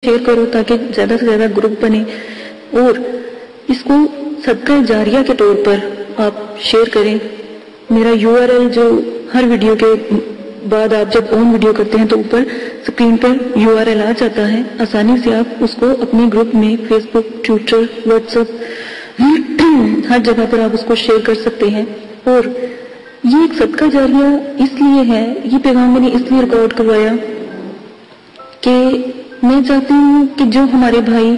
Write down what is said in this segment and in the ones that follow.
Share کرو تاکہ زیادہ سے زیادہ گروپ بنے، اور اس کو صدقہ جاریہ کے طور پر آپ شیئر کریں۔ میرا URL جو ہر ویڈیو کے بعد آپ جب آن ویڈیو کرتے ہیں تو اوپر اسکرین پر URL آ جاتا ہے، آسانی سے آپ اس کو اپنے گروپ میں فیس بک، ٹویٹر، واٹس ایپ ہر جگہ پر آپ اس کو شیئر کر سکتے ہیں۔ اور یہ ایک صدقہ جاریہ اس لیے ہے، یہ پیغام میں نے اس لیے ریکارڈ کروایا کہ میں چاہتی ہوں کہ جو ہمارے بھائی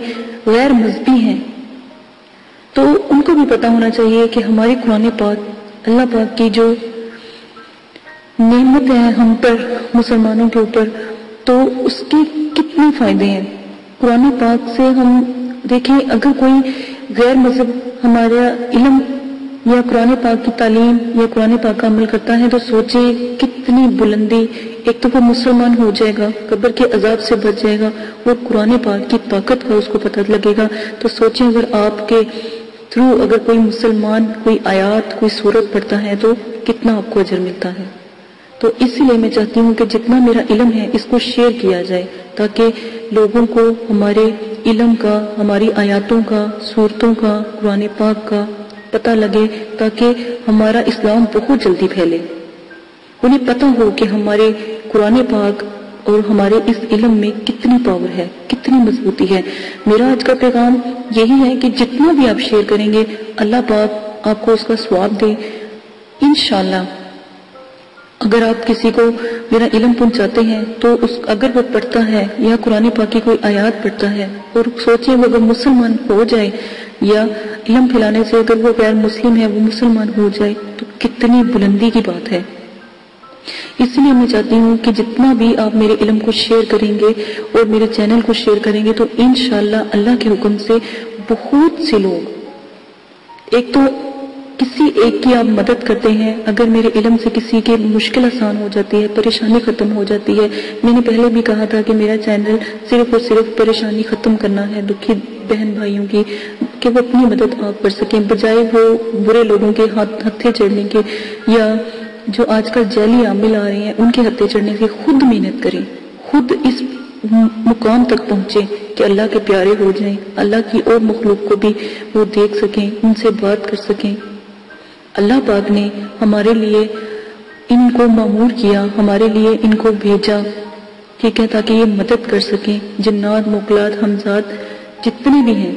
غیر مذہبی ہیں تو ان کو بھی پتہ ہونا چاہیے کہ ہماری قرآن پاک، اللہ پاک کی جو نعمت ہے ہم پر، مسلمانوں کے اوپر، تو اس کے کتنے فائدے ہیں۔ قرآن پاک سے ہم دیکھیں، اگر کوئی غیر مذہب ہمارا علم یا قرآن پاک کی تعلیم یا قرآن پاک کا عمل کرتا ہے تو سوچے کتنی بلندی، ایک تو وہ مسلمان ہو جائے گا، قبر کے عذاب سے بچ جائے گا، اور قرآن پاک کی طاقت کا اس کو پتہ لگے گا۔ تو سوچیں اگر آپ کے تھرو اگر کوئی مسلمان کوئی آیات، کوئی سورت پڑھتا ہے تو کتنا آپ کو اجر ملتا ہے۔ تو اسی لیے میں چاہتی ہوں کہ جتنا میرا علم ہے اس کو شیئر کیا جائے تاکہ لوگوں کو ہمارے علم کا، ہماری آیاتوں کا، سورتوں کا، قرآن پاک کا پتہ لگے، تاکہ ہمارا اسلام بہت جلدی پھیلے، انہیں پتہ ہو کہ ہمارے قرآن پاک اور ہمارے اس علم میں کتنی پاور ہے، کتنی مضبوطی ہے۔ میرا آج کا پیغام یہی ہے کہ جتنا بھی آپ شیئر کریں گے اللہ پاک آپ کو اس کا ثواب دے انشاءاللہ۔ اگر آپ کسی کو میرا علم پہنچاتے ہیں تو اگر وہ پڑھتا ہے یا قرآن پاک کی کوئی آیات پڑھتا ہے اور سوچیں وہ اگر مسلمان ہو جائے، یا علم پھیلانے سے اگر وہ غیر مسلم ہے وہ مسلمان ہو جائے تو کتنی بلندی کی بات ہے۔ اس لیے میں چاہتی ہوں کہ جتنا بھی آپ میرے علم کو شیئر کریں گے اور میرے چینل کو شیئر کریں گے تو انشاءاللہ اللہ کے حکم سے بہت سے لوگ، ایک تو کسی ایک کی آپ مدد کرتے ہیں، اگر میرے علم سے کسی کی مشکل آسان ہو جاتی ہے، پریشانی ختم ہو جاتی ہے۔ میں نے پہلے بھی کہا تھا کہ میرا چینل صرف اور صرف پریشانی ختم کرنا ہے دکھی بہن بھائیوں کی، کہ وہ اپنی مدد آپ کر سکیں، بجائے وہ برے لوگوں کے ہتھے چڑھنے کے یا جو آج کل جعلی عامل آ رہے ہیں ان کے ہتھے چڑھنے سے خود محنت کریں، خود اس مقام تک پہنچے کہ اللہ کے پیارے ہو جائیں، اللہ کی اور مخلوق کو بھی وہ دیکھ سکیں، ان سے بات کر سکیں۔ اللہ پاک نے ہمارے لیے ان کو مامور کیا، ہمارے لیے ان کو بھیجا، ٹھیک ہے، تاکہ یہ مدد کر سکیں۔ جنات، موکلات، ہمزاد جتنے بھی ہیں،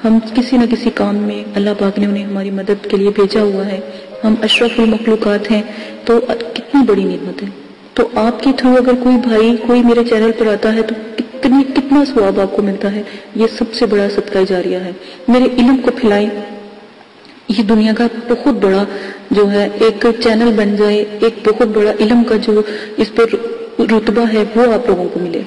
ہم کسی نہ کسی کام میں اللہ پاک نے انہیں ہماری مدد کے لیے بھیجا ہوا ہے۔ ہم اشرف المخلوقات ہیں، تو کتنی بڑی نعمت ہے۔ تو آپ کے تھرو اگر کوئی بھائی کوئی میرے چینل پر آتا ہے تو کتنا ثواب آپ کو ملتا ہے۔ یہ سب سے بڑا صدقہ جاریہ ہے۔ میرے علم کو پھیلائیں، یہ دنیا کا بہت بڑا جو ہے ایک چینل بن جائے، ایک بہت بڑا علم کا جو اس پر رتبہ ہے وہ آپ لوگوں کو ملے۔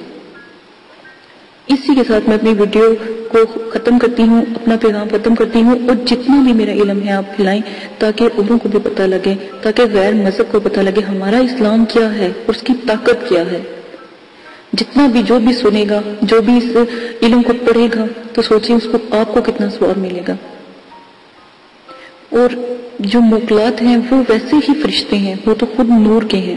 اسی کے ساتھ میں اپنی ویڈیو کو ختم کرتی ہوں، اپنا پیغام ختم کرتی ہوں، اور جتنا بھی میرا علم ہے آپ پھیلائیں تاکہ اوروں کو بھی پتہ لگے، تاکہ غیر مذہب کو پتہ لگے ہمارا اسلام کیا ہے اور اس کی طاقت کیا ہے۔ جتنا بھی جو بھی سنے گا، جو بھی اس علم کو پڑھے گا تو سوچیں اس کو آپ کو کتنا ثواب ملے گا۔ اور جو موکلات ہیں وہ ویسے ہی فرشتے ہیں، وہ تو خود نور کے ہیں،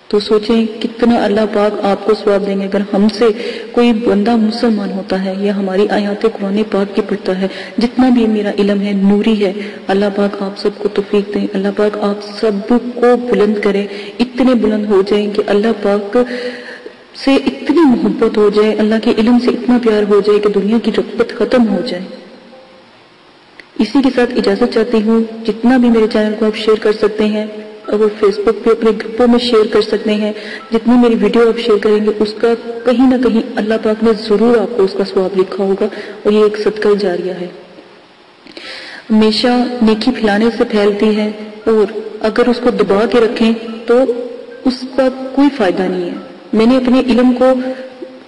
تو سوچیں کتنا اللہ پاک آپ کو ثواب دیں گے۔ اگر ہم سے کوئی بندہ مسلمان ہوتا ہے یا ہماری آیات قرآن پاک کی پڑھتا ہے، جتنا بھی میرا علم ہے نوری ہے، اللہ پاک آپ سب کو توفیق دیں، اللہ پاک آپ سب کو بلند کرے، اتنے بلند ہو جائیں کہ اللہ پاک سے اتنی محبت ہو جائے، اللہ کے علم سے اتنا پیار ہو جائے کہ دنیا کی رغبت ختم ہو جائے۔ اسی کے ساتھ اجازت چاہتی ہوں، جتنا بھی میرے چینل کو آپ شیئر کر سکتے ہیں، اور فیس بک پہ اپنے گروپوں میں شیئر کر سکتے ہیں، جتنی میری ویڈیو آپ شیئر کریں گے اس کا کہیں نہ کہیں اللہ پاک نے ضرور آپ کو اس کا ثواب لکھا ہوگا، اور یہ ایک صدقہ جاریہ ہے۔ ہمیشہ نیکی پھیلانے سے پھیلتی ہے، اور اگر اس کو دبا کے رکھیں تو اس کا کوئی فائدہ نہیں ہے۔ میں نے اپنے علم کو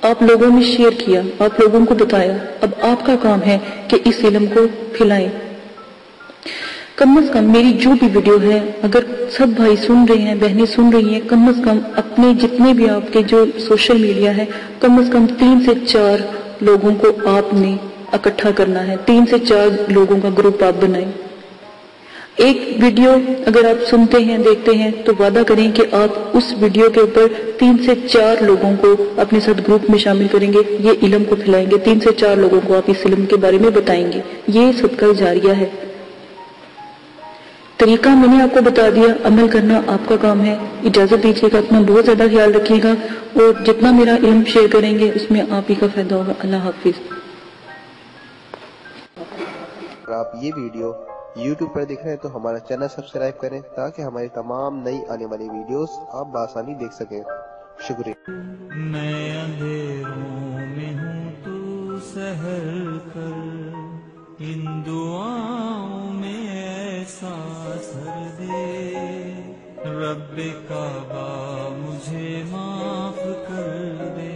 آپ لوگوں میں شیئر کیا، آپ لوگوں کو بتایا، اب آپ کا کام ہے کہ اس علم کو پھیلائیں۔ کم از کم میری جو بھی ویڈیو ہے اگر سب بھائی سن رہے ہیں، بہنیں سن رہی ہیں، کم از کم اپنے جتنے بھی آپ کے جو سوشل میڈیا ہے، کم از کم 3 سے 4 لوگوں کو آپ نے اکٹھا کرنا ہے، 3 سے 4 لوگوں کا گروپ آپ بنائیں۔ ایک ویڈیو اگر آپ سنتے ہیں دیکھتے ہیں تو وعدہ کریں کہ آپ اس ویڈیو کے اوپر 3 سے 4 لوگوں کو اپنے ساتھ گروپ میں شامل کریں گے، یہ علم کو پھیلائیں گے، 3 سے 4 لوگوں کو آپ اس علم کے بارے میں بتائیں گے، یہ صدقہ جاریہ ہے۔ طریقہ میں نے آپ کو بتا دیا، عمل کرنا آپ کا کام ہے۔ اجازت دیجیے گا، اپنا بہت زیادہ خیال رکھیے گا، اور جتنا میرا علم شیئر کریں گے اس میں آپ ہی کا فائدہ ہوگا۔ اللہ حافظ۔ اگر آپ یہ ویڈیو YouTube پر دیکھ رہے ہیں تو ہمارا چینل سبسکرائب کریں تاکہ ہماری تمام نئی آنے والی ویڈیوز آپ بآسانی دیکھ سکیں۔ شکریہ۔ میں اندھیروں میں ہوں تو سحر کر، ان دعاؤں میں ایسا اثر دے، رب کعبہ مجھے معاف کر دے۔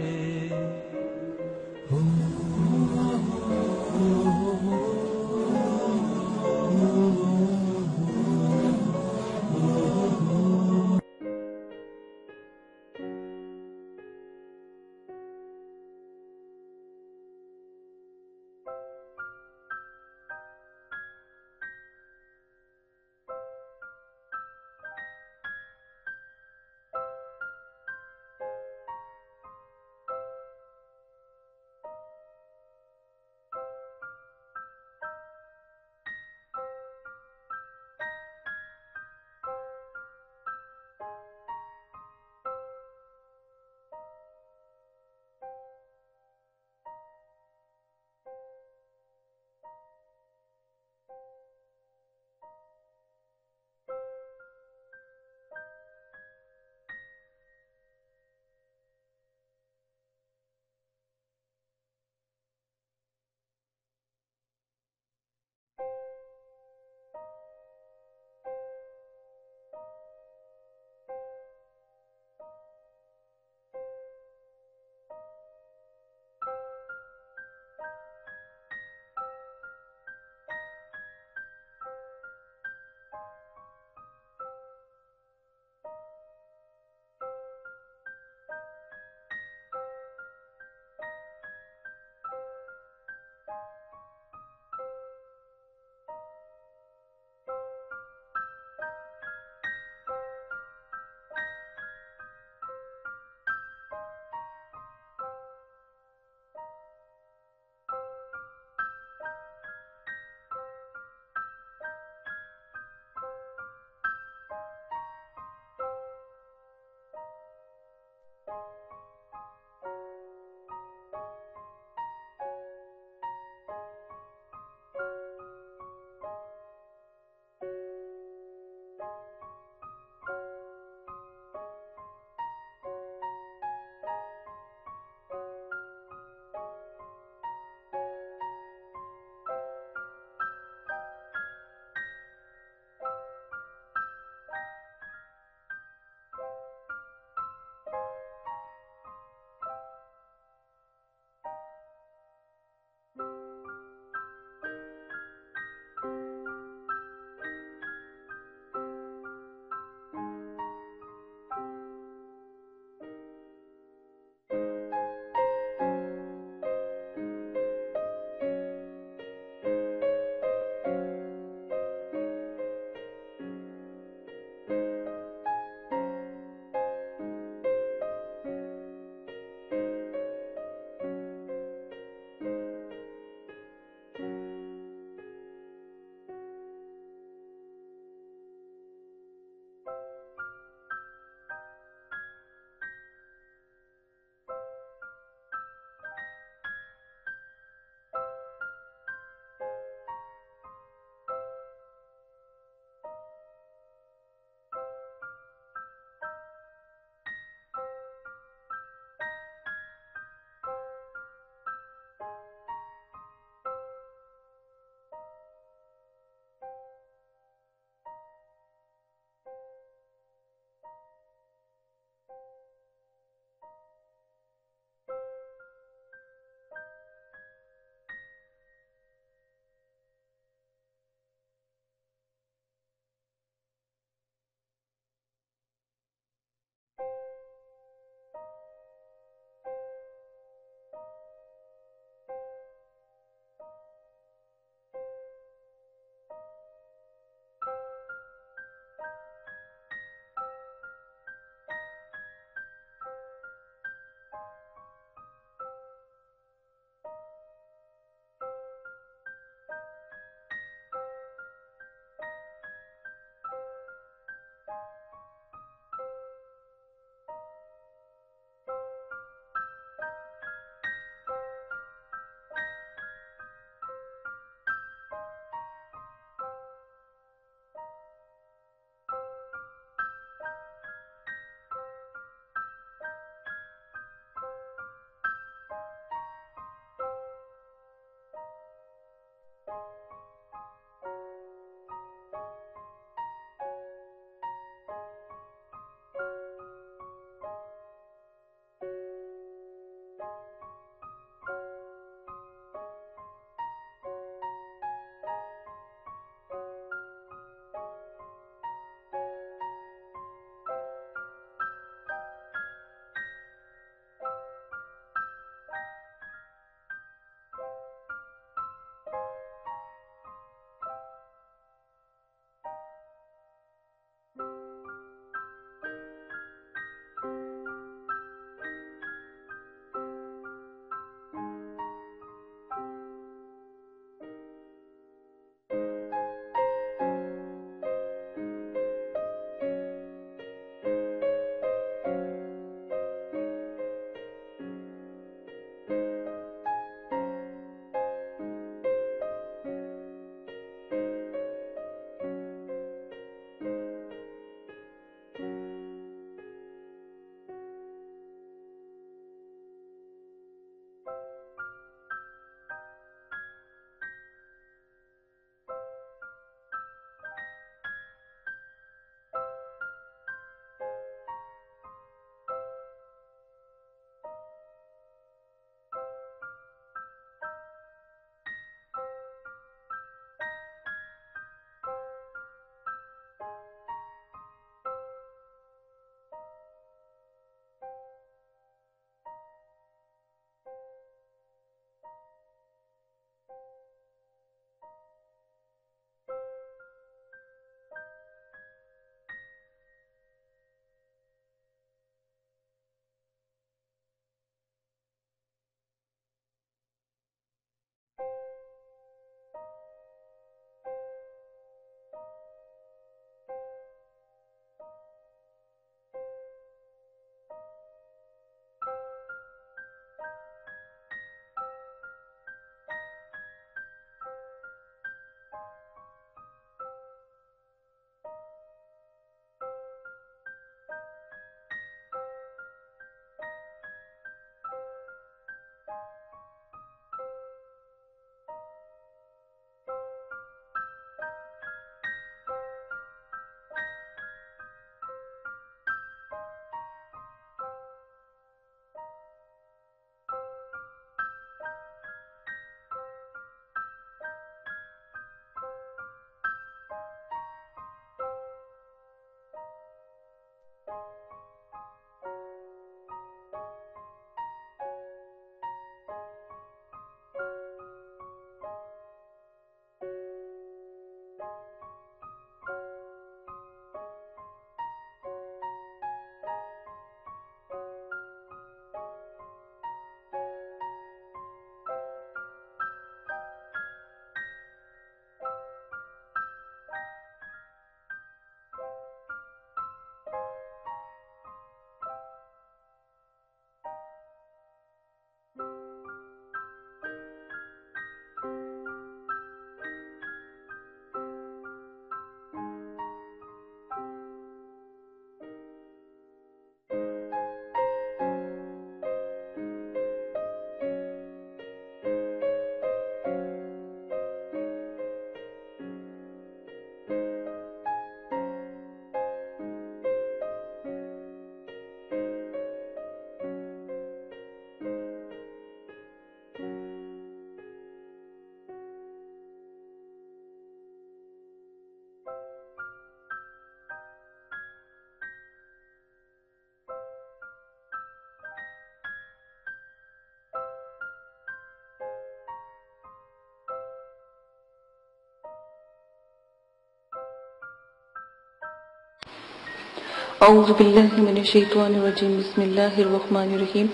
اعوذ باللہ من الشیطان الرجیم، بسم اللہ الرحمن الرحیم۔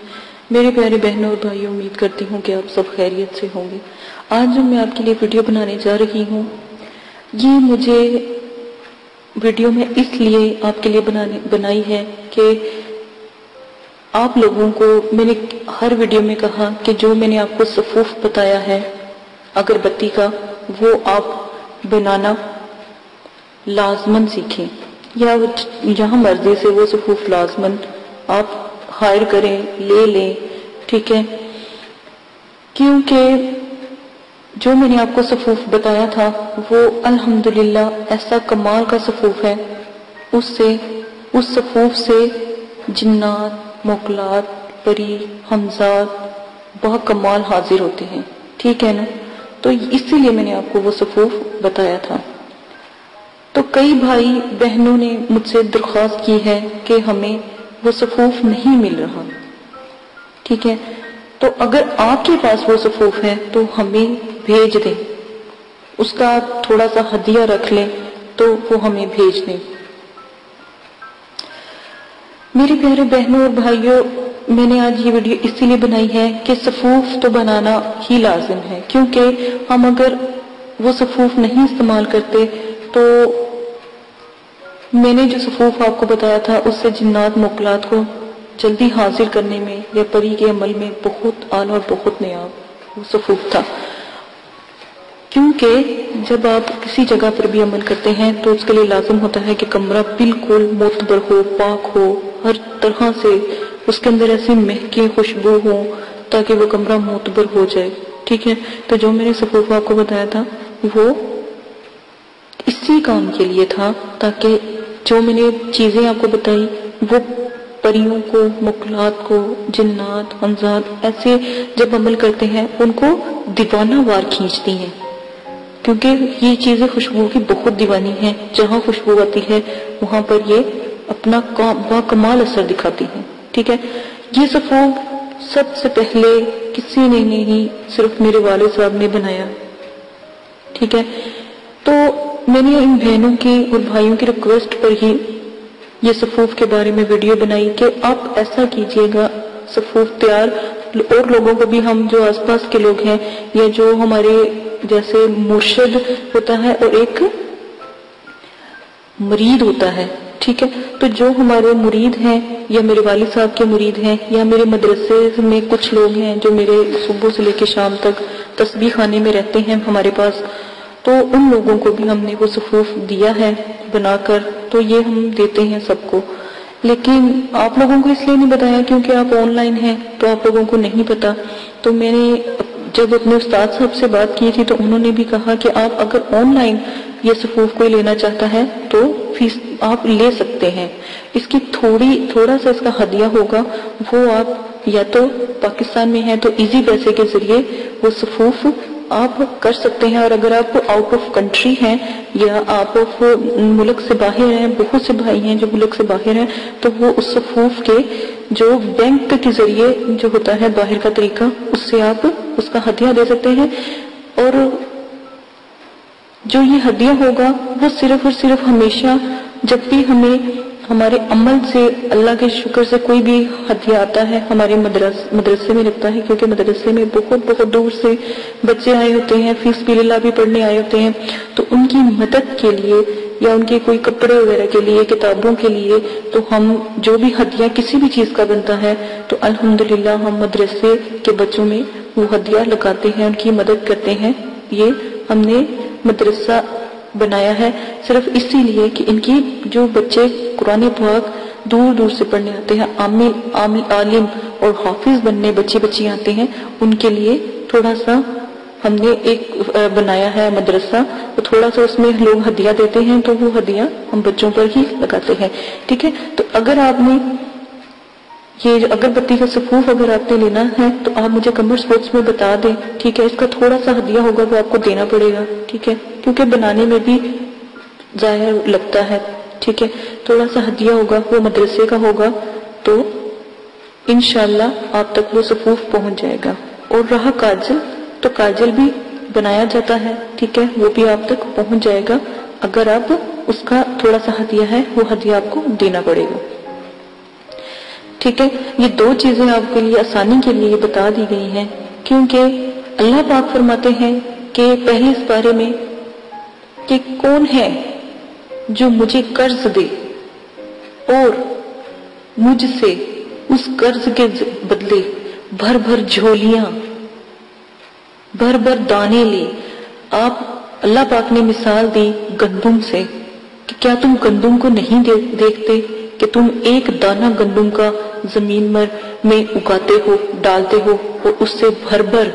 میرے پیارے بہنوں اور بھائیوں، امید کرتی ہوں کہ آپ سب خیریت سے ہوں گے۔ آج جو میں آپ کے لیے ویڈیو بنانے جا رہی ہوں، یہ مجھے ویڈیو میں اس لیے آپ کے لیے بنائی ہے کہ آپ لوگوں کو میں نے ہر ویڈیو میں کہا کہ جو میں نے آپ کو صفوف بتایا ہے اگربتی کا، وہ آپ بنانا لازماً سیکھیں، یا جہاں مرضی سے وہ صفوف لازماً آپ ہائر کریں، لے لیں، ٹھیک ہے؟ کیونکہ جو میں نے آپ کو صفوف بتایا تھا وہ الحمدللہ ایسا کمال کا صفوف ہے، اس صفوف سے جنات، موکلات، پری، ہمزاد بہت کمال حاضر ہوتے ہیں، ٹھیک ہے نا؟ تو اسی لیے میں نے آپ کو وہ صفوف بتایا تھا۔ تو کئی بھائی بہنوں نے مجھ سے درخواست کی ہے کہ ہمیں وہ صفوف نہیں مل رہا، ٹھیک ہے؟ تو اگر آپ کے پاس وہ صفوف ہے تو ہمیں بھیج دیں، اس کا آپ تھوڑا سا ہدیہ رکھ لیں تو وہ ہمیں بھیج دیں۔ میرے پیارے بہنوں اور بھائیوں، میں نے آج یہ ویڈیو اسی لیے بنائی ہے کہ صفوف تو بنانا ہی لازم ہے، کیونکہ ہم اگر وہ صفوف نہیں استعمال کرتے تو میں نے جو صفوف آپ کو بتایا تھا اس سے جنات موکلات کو جلدی حاضر کرنے میں یا پری کے عمل میں بہت اعلیٰ اور بہت نیاب وہ صفوف تھا۔ کیونکہ جب آپ کسی جگہ پر بھی عمل کرتے ہیں تو اس کے لیے لازم ہوتا ہے کہ کمرہ بالکل معتبر ہو، پاک ہو، ہر طرح سے اس کے اندر ایسی مہکیں خوشبو ہو تاکہ وہ کمرہ معتبر ہو جائے، ٹھیک ہے؟ تو جو میں نے صفوف آپ کو بتایا تھا وہ اسی کام کے لیے تھا، تاکہ جو میں نے چیزیں آپ کو بتائی وہ پریوں کو، موکلات کو، جنات، ہمزاد ایسے جب عمل کرتے ہیں ان کو دیوانہ وار کھینچتی ہیں، کیونکہ یہ چیزیں خوشبو کی بہت دیوانی ہیں، جہاں خوشبو آتی ہے وہاں پر یہ اپنا کمال اثر دکھاتی ہیں، ٹھیک ہے؟ یہ صفوف سب سے پہلے کسی نے نہیں، صرف میرے والد صاحب نے بنایا، ٹھیک ہے؟ تو میں نے ان بہنوں کی اور بھائیوں کی ریکویسٹ پر ہی یہ صفوف کے بارے میں ویڈیو بنائی کہ آپ ایسا کیجئے گا، صفوف تیار اور لوگوں کو بھی، ہم جو آس پاس کے لوگ ہیں یا جو ہمارے جیسے مرشد ہوتا ہے اور ایک مرید ہوتا ہے، ٹھیک ہے؟ تو جو ہمارے مرید ہیں یا میرے والد صاحب کے مرید ہیں یا میرے مدرسے میں کچھ لوگ ہیں جو میرے صبح سے لے کے شام تک تسبیح خانے میں رہتے ہیں ہمارے پاس، تو ان لوگوں کو بھی ہم نے وہ صفوف دیا ہے بنا کر، تو یہ ہم دیتے ہیں سب کو۔ لیکن آپ لوگوں کو اس لیے نہیں بتایا کیونکہ آپ آن لائن ہیں تو آپ لوگوں کو نہیں پتا۔ تو میں نے جب اپنے استاد صاحب سے بات کی تھی تو انہوں نے بھی کہا کہ آپ اگر آن لائن یہ صفوف کوئی لینا چاہتا ہے تو فیس آپ لے سکتے ہیں، اس کی تھوڑا سا اس کا ہدیہ ہوگا، وہ آپ یا تو پاکستان میں ہیں تو ایزی پیسے کے ذریعے وہ صفوف آپ کر سکتے ہیں، اور اگر آپ آؤٹ آف کنٹری ہیں یا آپ ملک سے باہر ہیں، بہت سے بھائی ہیں جو ملک سے باہر ہیں، تو وہ اس صفوف کے جو بینک کے ذریعے جو ہوتا ہے باہر کا طریقہ، اس سے آپ اس کا ہدیہ دے سکتے ہیں، اور جو یہ ہدیہ ہوگا وہ صرف اور صرف ہمیشہ جب بھی ہمیں ہمارے عمل سے اللہ کے شکر سے کوئی بھی ہدیہ آتا ہے، ہمارے مدرسے میں لگتا ہے، کیونکہ مدرسے میں بہت دور سے بچے آئے ہوتے ہیں، فی سبیل اللہ بھی پڑھنے آئے ہوتے ہیں، تو ان کی مدد کے لیے یا ان کے کوئی کپڑے وغیرہ کے لیے، کتابوں کے لیے، تو ہم جو بھی ہدیہ کسی بھی چیز کا بنتا ہے تو الحمدللہ ہم مدرسے کے بچوں میں وہ ہدیہ لگاتے ہیں، ان کی مدد کرتے ہیں. یہ ہم نے مدرسہ بنایا ہے صرف اسی لیے کہ ان کی جو بچے قرآن پاک دور دور سے پڑھنے آتے ہیں، عالم اور حافظ بننے بچے آتے ہیں، ان کے لیے تھوڑا سا ہم نے ایک بنایا ہے مدرسہ. تو تھوڑا سا اس میں لوگ ہدیہ دیتے ہیں، تو وہ ہدیہ ہم بچوں پر ہی لگاتے ہیں. ٹھیک ہے، تو اگر آپ نے یہ اگربتی کا صفوف اگر آپ نے لینا ہے تو آپ مجھے کمنٹ باکس میں بتا دیں. ٹھیک ہے، اس کا تھوڑا سا ہدیہ ہوگا وہ آپ کو دینا پڑے گا. ٹھیک ہے، کیونکہ بنانے میں بھی ظاہر لگتا ہے. ٹھیک ہے، تھوڑا سا ہدیہ ہوگا، وہ مدرسے کا ہوگا، تو انشاءاللہ آپ تک وہ صفوف پہنچ جائے گا. اور رہا کاجل، تو کاجل بھی بنایا جاتا ہے. ٹھیک ہے، وہ بھی آپ تک پہنچ جائے گا. اگر آپ اس کا تھوڑا سا ہدیہ ہے، وہ ہدیہ آپ کو دینا پڑے گا. ٹھیک ہے، یہ دو چیزیں آپ کے لیے آسانی کے لیے بتا دی گئی ہیں، کیونکہ اللہ پاک فرماتے ہیں کہ پہلے اس بارے میں کہ کون ہے جو مجھے قرض دے اور مجھ سے اس قرض کے بدلے بھر بھر جھولیاں، بھر بھر دانے لے. آپ اللہ پاک نے مثال دی گندم سے کہ کیا تم گندم کو نہیں دیکھتے کہ تم ایک دانہ گندم کا زمین میں اگاتے ہو، ڈالتے ہو، اور اس سے بھر بھر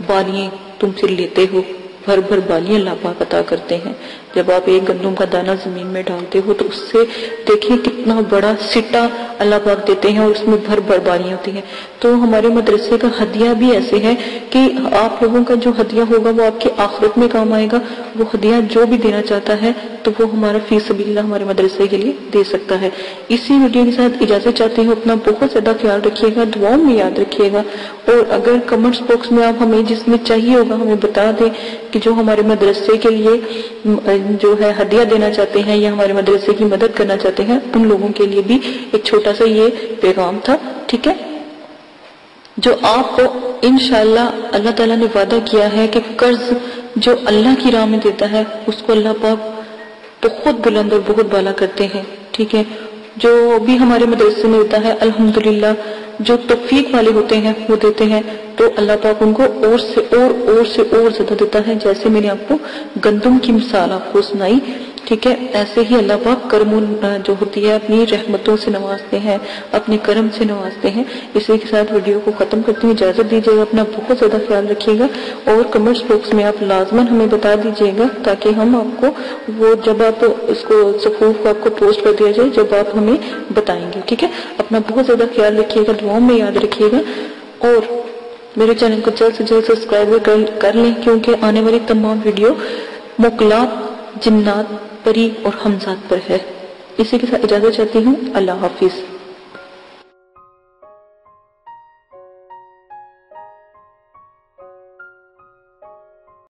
بالیاں تم سے لیتے ہو. بھر بھر بالیاں اللہ پاک عطا کرتے ہیں. جب آپ ایک گندم کا دانہ زمین میں ڈالتے ہو تو اس سے دیکھیں کتنا بڑا سٹا اللہ پاک دیتے ہیں، اور اس میں بھر بھر بالیاں ہوتی ہیں. تو ہمارے مدرسے کا ہدیہ بھی ایسے ہے کہ آپ لوگوں کا جو ہدیہ ہوگا وہ آپ کے آخرت میں کام آئے گا. وہ ہدیہ جو بھی دینا چاہتا ہے تو وہ ہمارا فی سبیل اللہ ہمارے مدرسے کے لیے دے سکتا ہے. اسی ویڈیو کے ساتھ اجازت چاہتی ہوں. اپنا بہت زیادہ خیال رکھیے گا، دعاؤں میں یاد رکھیے گا. اور اگر کمنٹس باکس میں آپ ہمیں جس میں چاہیے ہوگا ہمیں بتا دیں کہ جو ہمارے مدرسے کے لیے جو ہے ہدیہ دینا چاہتے ہیں یا ہمارے مدرسے کی مدد کرنا چاہتے ہیں، ان لوگوں کے لیے بھی ایک چھوٹا سا یہ پیغام تھا. ٹھیک ہے، جو آپ کو انشاءاللہ اللہ تعالیٰ نے وعدہ کیا ہے کہ قرض جو اللہ کی راہ میں دیتا ہے اس کو اللہ پاک بہت بلند اور بہت بالا کرتے ہیں. ٹھیک ہے، جو بھی ہمارے مدرسے میں ہوتا ہے الحمدللہ جو توفیق والے ہوتے ہیں وہ دیتے ہیں، تو اللہ پاک ان کو اور سے اور زیادہ دیتا ہے. جیسے میں نے آپ کو گندم کی مثال آپ کو سنائی، ٹھیک ہے، ایسے ہی اللہ پاک کرم جو ہوتی ہے اپنی رحمتوں سے نوازتے ہیں، اپنے کرم سے نوازتے ہیں. اسی کے ساتھ ویڈیو کو ختم کرتے ہیں. اجازت دیجیے گا، اپنا بہت زیادہ خیال رکھیے گا، اور کمنٹس باکس میں آپ لازماً ہمیں بتا دیجیے گا تاکہ ہم آپ کو وہ جب آپ اس کو صفوف کو آپ کو پوسٹ کر دیا جائے جب آپ ہمیں بتائیں گے. ٹھیک ہے، اپنا بہت زیادہ خیال رکھیے گا، دعاؤں میں یاد رکھیے گا، اور میرے چینل کو جلد سے جلد سبسکرائب کر لیں، کیونکہ آنے والی تمام ویڈیو موکلات، جنات، پری اور حمزات پر ہے. اسی کے ساتھ اجازت چاہتی ہوں. اللہ حافظ.